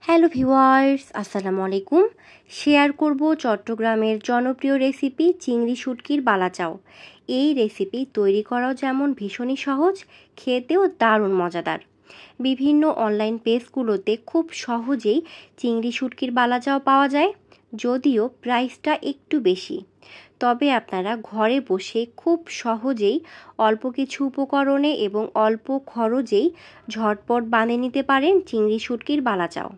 Hello viewers, আসসালামু আলাইকুম। Share করব চট্টগ্রামের জনপ্রিয় রেসিপি চিংড়ি শুটকির বালাচাও। এই রেসিপি তৈরি করাও যেমন ভীষণই সহজ, খেতেও দারুণ মজাদার। বিভিন্ন অনলাইন পেজগুলোতে খুব সহজেই চিংড়ি শুটকির বালাচাও পাওয়া যায়, যদিও প্রাইসটা একটু বেশি। তবে আপনারা ঘরে বসে খুব সহজেই অল্প কিছু উপকরণে এবং অল্প খরচেই ঝটপট বানিয়ে নিতে পারেন চিংড়ি শুটকির বালাচাও।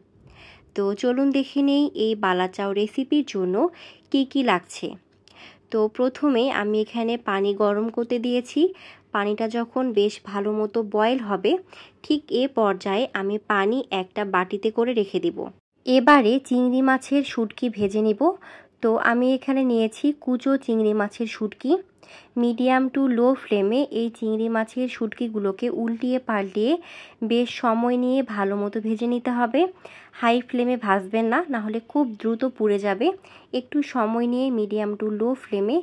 তো চলুন দেখে নেই এই বালাচাও রেসিপির জন্য কি কি লাগছে। তো প্রথমে আমি এখানে পানি গরম করতে দিয়েছি। পানিটা যখন বেশ ভালো মতো বয়েল হবে, ঠিক এ পর্যায়ে আমি পানি একটা বাটিতে করে রেখে দিব। এবারে চিংড়ি মাছের শুটকি ভেজে নিব। তো আমি এখানে নিয়েছি কুচো চিংড়ি মাছের শুটকি। মিডিয়াম টু লো ফ্লেমে এই চিংড়ি মাছের শুটকিগুলোকে উল্টিয়ে পাল্টিয়ে বেশ সময় নিয়ে ভালো মতো ভেজে নিতে হবে। হাই ফ্লেমে ভাজবেন না, নাহলে খুব দ্রুত পুড়ে যাবে। একটু সময় নিয়ে মিডিয়াম টু লো ফ্লেমে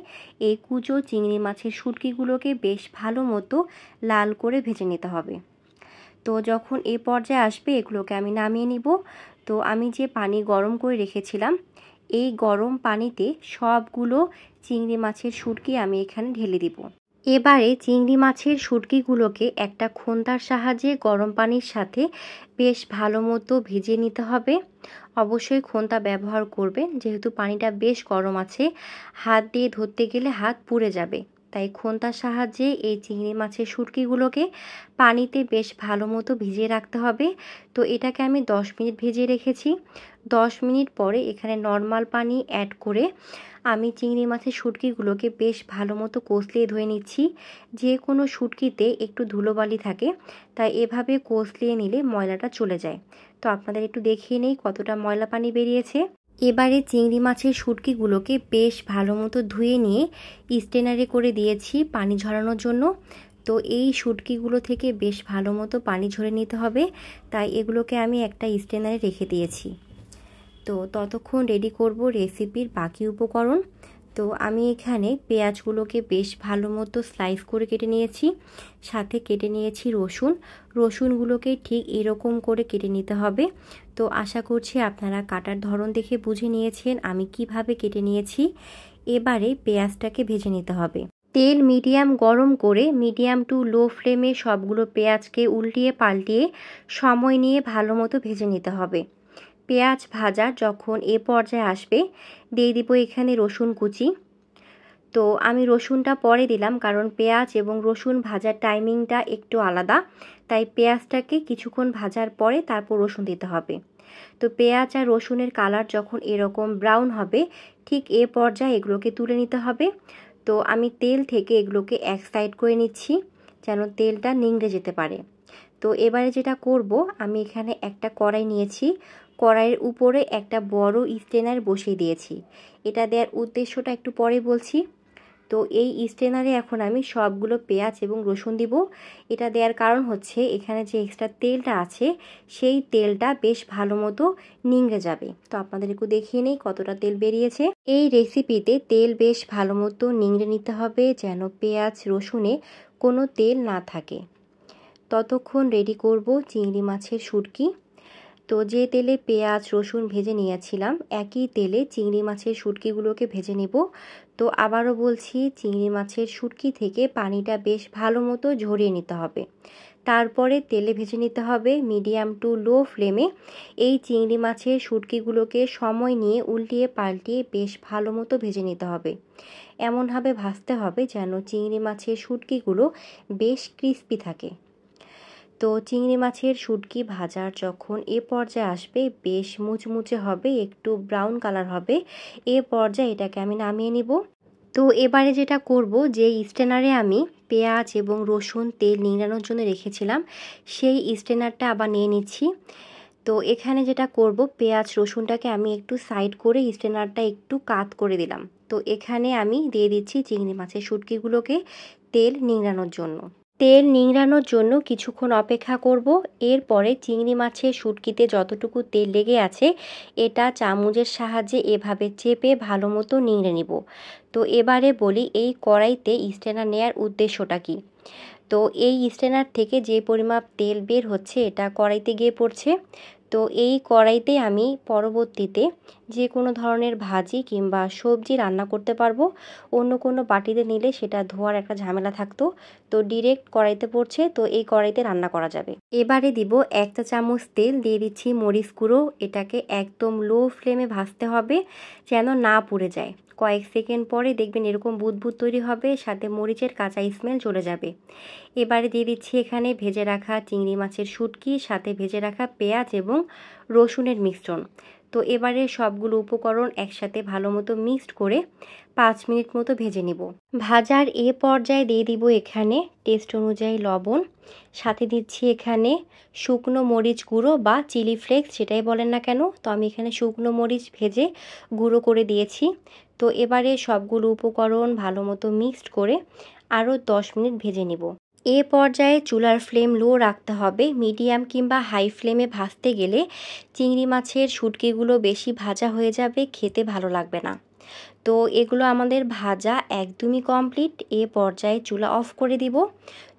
এই কুচো চিংড়ি মাছের শুটকিগুলোকে বেশ ভালো মতো লাল করে ভেজে নিতে হবে। তো যখন এই পর্যায়ে আসবে, এগুলোকে আমি নামিয়ে নিব। তো আমি যে পানি গরম করে রেখেছিলাম, এই গরম পানিতে সবগুলো চিংড়ি মাছের শুটকি আমি এখানে ঢেলে দিব। এবারে চিংড়ি মাছের শুটকিগুলোকে একটা খন্তার সাহায্যে গরম পানির সাথে বেশ ভালো মতো ভিজিয়ে নিতে হবে। অবশ্যই খন্তা ব্যবহার করবেন, যেহেতু পানিটা বেশ গরম আছে। হাত দিয়ে ধরতে গেলে হাত পুড়ে যাবে, তাই খন্তার সাহায্যে এই চিংড়ি মাছের শুটকিগুলোকে পানিতে বেশ ভালো মতো ভিজিয়ে রাখতে হবে। তো এটাকে আমি 10 মিনিট ভিজিয়ে রেখেছি। 10 মিনিট পরে এখানে নর্মাল পানি অ্যাড করে আমি চিংড়ি মাছের শুটকিগুলোকে বেশ ভালো মতো কষলিয়ে ধুয়ে নিচ্ছি। যে কোনো শুটকিতে একটু ধুলোবালি থাকে, তাই এভাবে কষলিয়ে নিলে ময়লাটা চলে যায়। তো আপনাদের একটু দেখিয়ে নেই কতটা ময়লা পানি বেরিয়েছে। এবারে চিংড়ি মাছের শুটকিগুলোকে বেশ ভালো মতো ধুয়ে নিয়ে স্ট্রেনারে করে দিয়েছি পানি ঝরানোর জন্য। তো এই শুটকিগুলো থেকে বেশ ভালো মতো পানি ঝরে নিতে হবে, তাই এগুলোকে আমি একটা স্ট্রেনারে রেখে দিয়েছি। তো ততক্ষণ রেডি করব রেসিপির বাকি উপকরণ। তো আমি এখানে পেঁয়াজগুলোকে বেশ ভালো মতো স্লাইস করে কেটে নিয়েছি, সাথে কেটে নিয়েছি রসুনগুলোকে ঠিক এরকম করে কেটে নিতে হবে। তো আশা করছি আপনারা কাটার ধরন দেখে বুঝে নিয়েছেন আমি কিভাবে কেটে নিয়েছি। এবারে পেঁয়াজটাকে ভেজে নিতে হবে। তেল মিডিয়াম গরম করে মিডিয়াম টু লো ফ্লেমে সবগুলো পেঁয়াজকে উল্টিয়ে পাল্টিয়ে সময় নিয়ে ভালো মতো ভেজে নিতে হবে। পেঁয়াজ ভাজা যখন এ পর্যায়ে আসবে, দিয়ে দিব এখানে রসুন কুচি। তো আমি রসুনটা পরে দিলাম, কারণ পেঁয়াজ এবং রসুন ভাজার টাইমিংটা একটু আলাদা, তাই পেঁয়াজটাকে কিছুক্ষণ ভাজার পরে তারপর রসুন দিতে হবে। তো পেঁয়াজ আর রসুনের কালার যখন এরকম ব্রাউন হবে, ঠিক এ পর্যায়ে এগুলোকে তুলে নিতে হবে। তো আমি তেল থেকে এগুলোকে এক সাইড করে নিচ্ছি, যেন তেলটা নিংড়ে যেতে পারে। তো এবারে যেটা করব, আমি এখানে একটা কড়াই নিয়েছি। কড়াইয়ের উপরে একটা বড় স্ট্রেনার বসিয়ে দিয়েছি। এটা দেওয়ার উদ্দেশ্যটা একটু পরে বলছি। তো এই স্ট্রেনারে এখন আমি সবগুলো পেঁয়াজ এবং রসুন দিব। এটা দেওয়ার কারণ হচ্ছে এখানে যে এক্সট্রা তেলটা আছে, সেই তেলটা বেশ ভালো মতো নিংড়ে যাবে। তো আপনাদের একটু দেখিয়ে নেই কতটা তেল বেরিয়েছে। এই রেসিপিতে তেল বেশ ভালো মতো নিংড়ে নিতে হবে, যেন পেঁয়াজ রসুনে কোনো তেল না থাকে। ততক্ষণ রেডি করব চিংড়ি মাছের শুটকি। তো যে তেলে পেঁয়াজ রসুন ভেজে নিয়েছিলাম, একই তেলে চিংড়ি মাছের শুটকিগুলোকে ভেজে নেব। তো আবারও বলছি, চিংড়ি মাছের শুটকি থেকে পানিটা বেশ ভালো মতো ঝরিয়ে নিতে হবে। তারপরে তেলে ভেজে নিতে হবে মিডিয়াম টু লো ফ্লেমে। এই চিংড়ি মাছের শুটকিগুলোকে সময় নিয়ে উল্টিয়ে পাল্টিয়ে বেশ ভালো মতো ভেজে নিতে হবে। এমনভাবে ভাজতে হবে যেন চিংড়ি মাছের শুটকিগুলো বেশ ক্রিস্পি থাকে। তো চিংড়ি মাছের শুটকি ভাজার যখন এ পর্যায়ে আসবে, বেশ মুচমুচে হবে, একটু ব্রাউন কালার হবে, এ পর্যায়ে এটাকে আমি নামিয়ে নিব। তো এবারে যেটা করব, যে স্ট্রেনারে আমি পেঁয়াজ এবং রসুন তেল নিংড়ানোর জন্য রেখেছিলাম, সেই স্ট্রেনারটা আবার নিয়ে নিচ্ছি। তো এখানে যেটা করব, পেঁয়াজ রসুনটাকে আমি একটু সাইড করে স্ট্রেনারটা একটু কাত করে দিলাম। তো এখানে আমি দিয়ে দিচ্ছি চিংড়ি মাছের শুটকিগুলোকে তেল নিংড়ানোর জন্য। তেল নিংড়ানোর জন্য কিছুক্ষণ অপেক্ষা করব। এরপরে চিংড়ি মাছের শুটকিতে যতটুকু তেল লেগে আছে, এটা চামচের সাহায্যে এভাবে চেপে ভালো মতো নিংড়ে নিব। তো এবারে বলি, এই কড়াইতে স্ট্রেনার নেয়ার উদ্দেশ্যটা কী। তো এই স্ট্রেনার থেকে যে পরিমাপ তেল বের হচ্ছে, এটা কড়াইতে গিয়ে পড়ছে। তো এই কড়াইতে আমি পরবর্তীতে যে কোনো ধরনের ভাজি কিংবা সবজি রান্না করতে পারবো। অন্য কোনো বাটিতে নিলে সেটা ধোয়ার একটা ঝামেলা থাকতো, তো ডিরেক্ট কড়াইতে পড়ছে, তো এই কড়াইতে রান্না করা যাবে। এবারে দিব 1 চা চামচ তেল, দিয়ে দিচ্ছি মরিচ গুঁড়ো। এটাকে একদম লো ফ্লেমে ভাজতে হবে যেন না পুড়ে যায়। কয়েক সেকেন্ড পরে দেখবেন এরকম বুদবুদ তৈরি হবে, সাথে মরিচের কাঁচা স্মেল চলে যাবে। এবারে দিয়ে দিচ্ছি এখানে ভেজে রাখা চিংড়ি মাছের শুটকি, সাথে ভেজে রাখা পেঁয়াজ এবং রসুনের মিশ্রণ। তো এবারে সবগুলো উপকরণ একসাথে ভালো মতো মিক্সড করে 5 মিনিট মতো ভেজে নিব। ভাজার এ পর্যায়ে দিয়ে দিব এখানে টেস্ট অনুযায়ী লবণ, সাথে দিচ্ছি এখানে শুকনো মরিচ গুঁড়ো বা চিলি ফ্লেক্স, সেটাই বলেন না কেন। তো আমি এখানে শুকনো মরিচ ভেজে গুঁড়ো করে দিয়েছি। তো এবারে সবগুলো উপকরণ ভালো মতো মিক্সড করে আরও 10 মিনিট ভেজে নিব। এ পর্যায়ে চুলার ফ্লেম লো রাখতে হবে। মিডিয়াম কিংবা হাই ফ্লেমে ভাজতে গেলে চিংড়ি মাছের শুটকিগুলো বেশি ভাজা হয়ে যাবে, খেতে ভালো লাগবে না। তো এগুলো আমাদের ভাজা একদমই কমপ্লিট। এ পর্যায়ে চুলা অফ করে দিব।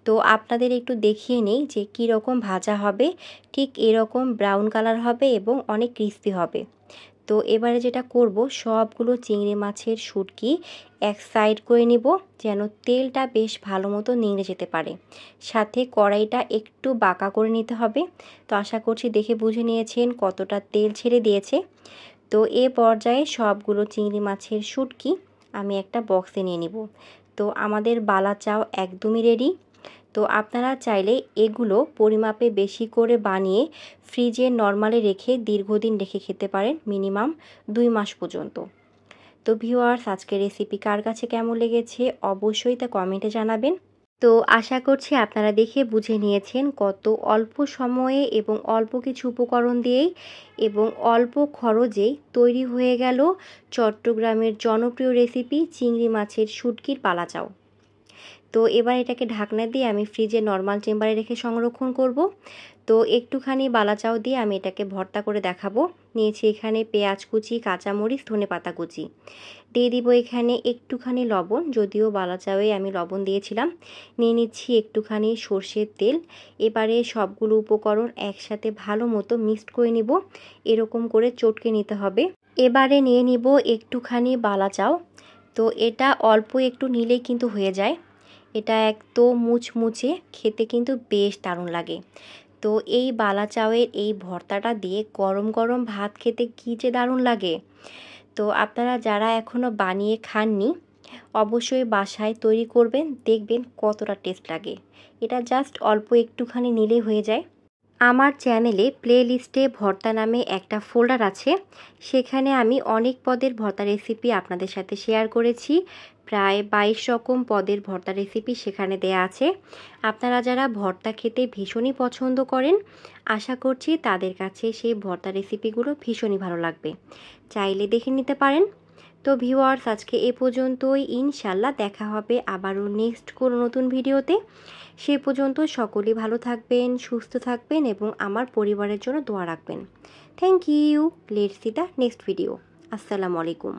তো আপনাদের একটু দেখিয়ে নেই যে কী রকম ভাজা হবে। ঠিক এরকম ব্রাউন কালার হবে এবং অনেক ক্রিস্পি হবে। তো এবারে যেটা করব, সবগুলো চিংড়ি মাছের শুটকি এক সাইড করে নিব যেন তেলটা বেশ ভালো মতো নেড়ে যেতে পারে। সাথে কড়াইটা একটু বাঁকা করে নিতে হবে। তো আশা করছি দেখে বুঝে নিয়েছেন কতটা তেল ছেড়ে দিয়েছে। তো এ পর্যায়ে সবগুলো চিংড়ি মাছের শুটকি আমি একটা বক্সে নিয়ে নিব। তো আমাদের বালা চাও একদমই রেডি। তো আপনারা চাইলে এগুলো পরিমাপে বেশি করে বানিয়ে ফ্রিজে নরমালে রেখে দীর্ঘদিন রেখে খেতে পারেন, মিনিমাম 2 মাস পর্যন্ত। তো ভিউয়ার্স, আজকের রেসিপি কার কাছে কেমন লেগেছে অবশ্যই তা কমেন্টে জানাবেন। তো আশা করছি আপনারা দেখে বুঝে নিয়েছেন কত অল্প সময়ে এবং অল্প কিছু উপকরণ দিয়েই এবং অল্প খরচেই তৈরি হয়ে গেল চট্টগ্রামের জনপ্রিয় রেসিপি চিংড়ি মাছের শুটকির পালাচাও। তো এবার এটাকে ঢাকনা দিয়ে আমি ফ্রিজে নর্মাল চেম্বারে রেখে সংরক্ষণ করব। তো একটুখানি বালাচাও দিয়ে আমি এটাকে ভর্তা করে দেখাবো। নিয়েছি এখানে পেঁয়াজ কুচি, কাঁচামরিচ, ধনেপাতা কুচি। দিয়ে দিব এখানে একটুখানি লবণ, যদিও বালাচাওয়ে আমি লবণ দিয়েছিলাম। নিয়ে নিচ্ছি একটুখানি সর্ষের তেল। এবারে সবগুলো উপকরণ একসাথে ভালো মতো মিক্সড করে নিব। এরকম করে চটকে নিতে হবে। এবারে নিয়ে নিব একটুখানি বালাচাও। তো এটা অল্প একটু নিলেই কিন্তু হয়ে যায়। এটা একদম মুচমুচে, খেতে কিন্তু বেশ দারুণ লাগে। তো এই বালা চাউয়ের এই ভর্তাটা দিয়ে গরম গরম ভাত খেতে কী যে দারুণ লাগে। তো আপনারা যারা এখনও বানিয়ে খাননি অবশ্যই বাসায় তৈরি করবেন, দেখবেন কতটা টেস্ট লাগে। এটা জাস্ট অল্প একটুখানি নিলেই হয়ে যায়। আমার চ্যানেলে প্লে লিস্টে ভর্তা নামে একটা ফোল্ডার আছে, সেখানে আমি অনেক পদের ভর্তা রেসিপি আপনাদের সাথে শেয়ার করেছি। প্রায় 22 রকম পদের ভর্তা রেসিপি সেখানে দেয়া আছে। আপনারা যারা ভর্তা খেতে ভীষণই পছন্দ করেন, আশা করছি তাদের কাছে সেই ভর্তা রেসিপিগুলো ভীষণই ভালো লাগবে, চাইলে দেখে নিতে পারেন। তো ভিউয়ার্স, আজকে এ পর্যন্তই। ইনশাল্লাহ দেখা হবে আবারও নেক্সট কোনো নতুন ভিডিওতে। সে পর্যন্ত সকলেই ভালো থাকবেন, সুস্থ থাকবেন এবং আমার পরিবারের জন্য দোয়া রাখবেন। Thank you. Let's see the next video. আসসালামু আলাইকুম।